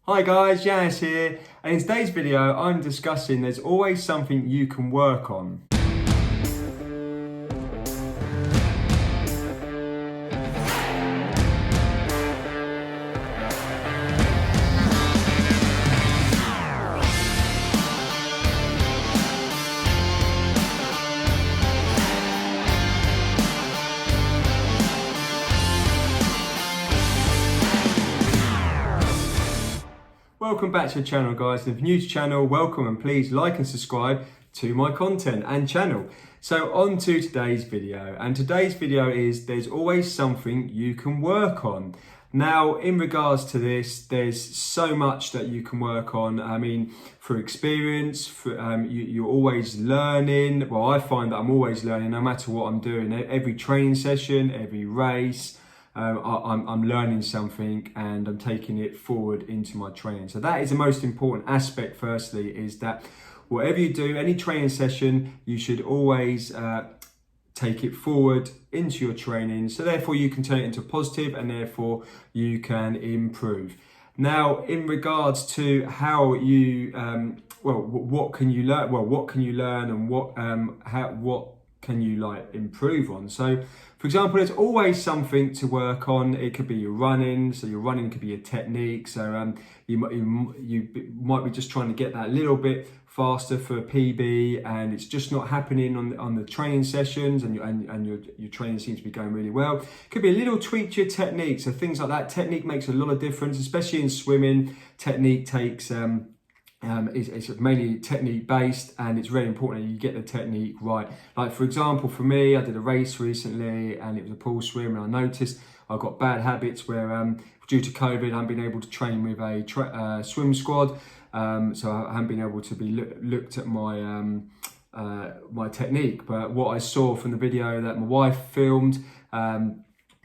Hi guys, Yiannis here, and in today's video I'm discussing there's always something you can work on. Welcome back to the channel guys. If you're new to the channel, welcome, and please like and subscribe to my content and channel. So on to today's video, and today's video is there's always something you can work on. Now in regards to this, there's so much that you can work on. I mean, through experience, you're always learning. Well, I find that I'm always learning no matter what I'm doing. Every training session, every race, I'm learning something and I'm taking it forward into my training. So that is the most important aspect. Firstly, is that whatever you do, any training session, you should always take it forward into your training. So therefore you can turn it into positive, and therefore you can improve. Now, in regards to how you, what can you learn? Well, what can you learn, and what can you improve on? So for example, there's always something to work on. It could be your running, so your running could be a technique. So you might be just trying to get that little bit faster for a PB, and it's just not happening on the training sessions, and your training seems to be going really well. It could be a little tweak to your technique. So things like that, technique makes a lot of difference, especially in swimming. Technique takes it's mainly technique based, and it's very important that you get the technique right. Like for example, for me, I did a race recently and it was a pool swim, and I noticed I've got bad habits where due to COVID I haven't been able to train with a swim squad, so I haven't been able to be looked at my my technique. But what I saw from the video that my wife filmed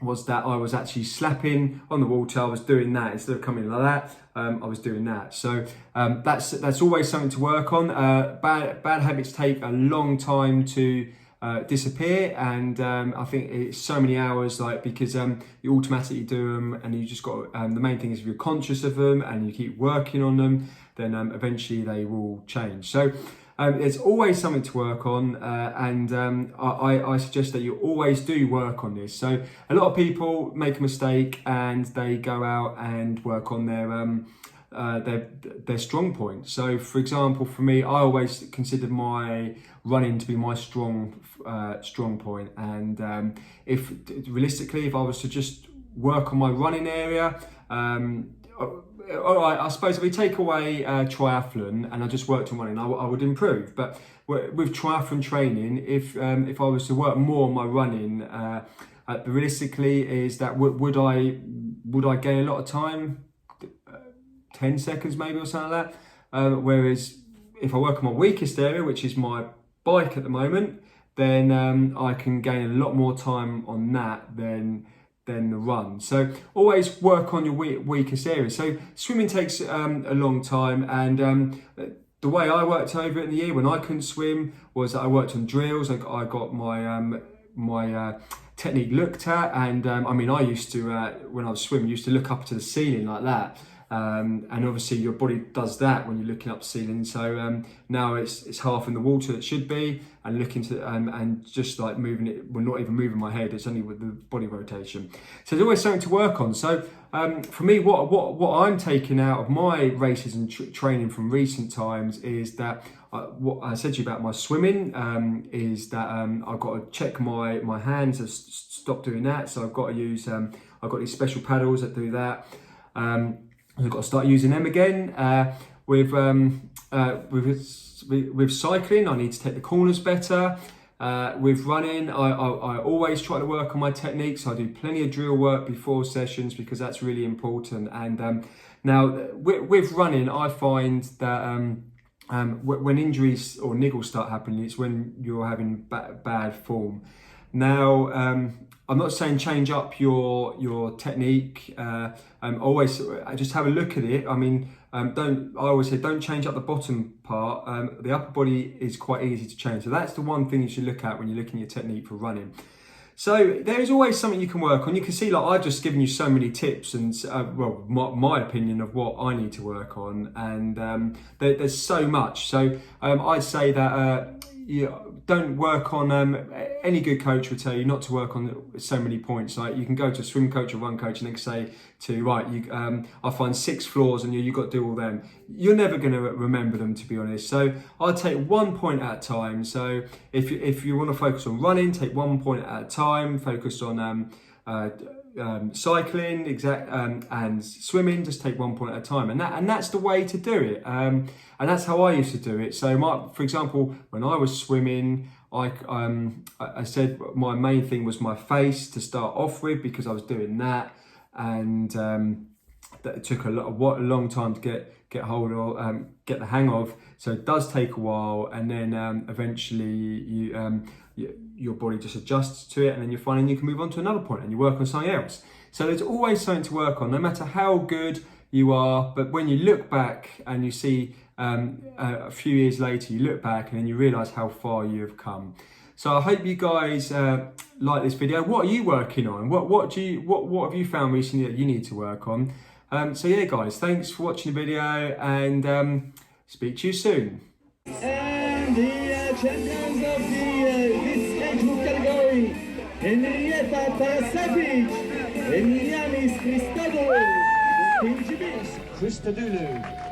was that I was actually slapping on the water. I was doing that instead of coming like that. I was doing that. So that's always something to work on. Bad habits take a long time to disappear, and I think it's so many hours, because you automatically do them, and you just got the main thing is if you're conscious of them and you keep working on them, then eventually they will change. So there's always something to work on, and I suggest that you always do work on this. So a lot of people make a mistake and they go out and work on their strong point. So for example, for me, I always considered my running to be my strong point, and if realistically, if I was to just work on my running area, all right, I suppose if we take away triathlon and I just worked on running, I would improve. But with triathlon training, if I was to work more on my running, realistically, is that would I gain a lot of time? 10 seconds maybe, or something like that. Whereas if I work on my weakest area, which is my bike at the moment, then I can gain a lot more time on that than the run. So always work on your weakest area. So swimming takes a long time, and the way I worked over it in the year when I couldn't swim was that I worked on drills. I got my technique looked at, and I mean, I used to when I was swimming, used to look up to the ceiling like that. And obviously your body does that when you're looking up the ceiling. So now it's half in the water it should be, and looking to and just like moving it, well, not even moving my head, it's only with the body rotation. So there's always something to work on. So for me, what I'm taking out of my races and training from recent times is that what I said to you about my swimming, is that I've got to check my hands, have stopped doing that. So I've got to use I've got these special paddles that do that. I've got to start using them again. With cycling, I need to take the corners better. With running, I always try to work on my techniques. I do plenty of drill work before sessions because that's really important. And now with running, I find that when injuries or niggles start happening, it's when you're having bad form. Now, I'm not saying change up your technique. Always just have a look at it. I mean, I always say don't change up the bottom part. The upper body is quite easy to change. So that's the one thing you should look at when you're looking at your technique for running. So there's always something you can work on. You can see, like, I've just given you so many tips and, well, my opinion of what I need to work on, and there's so much. So I'd say that don't work on, any good coach would tell you not to work on so many points. Like, you can go to a swim coach or run coach and they can say to you, right, I find 6 flaws and you've got to do all them. You're never going to remember them, to be honest. So I'll take 1 point at a time. So if you want to focus on running, take 1 point at a time. Focus on cycling, and swimming. Just take 1 point at a time, and that's the way to do it. And that's how I used to do it. So, for example, when I was swimming, I said my main thing was my face to start off with, because I was doing that, and that it took a long time to get hold of, get the hang of. So it does take a while, and then eventually your body just adjusts to it, and then you're finding you can move on to another point and you work on something else. So there's always something to work on, no matter how good you are. But when you look back and you see a few years later, you look back and then you realise how far you have come. So I hope you guys like this video. What are you working on? What have you found recently that you need to work on? So yeah, guys, thanks for watching the video, and speak to you soon. And the champions of this age group category, Henrietta Parasavic and Yiannis Christodoulou. Christodoulou.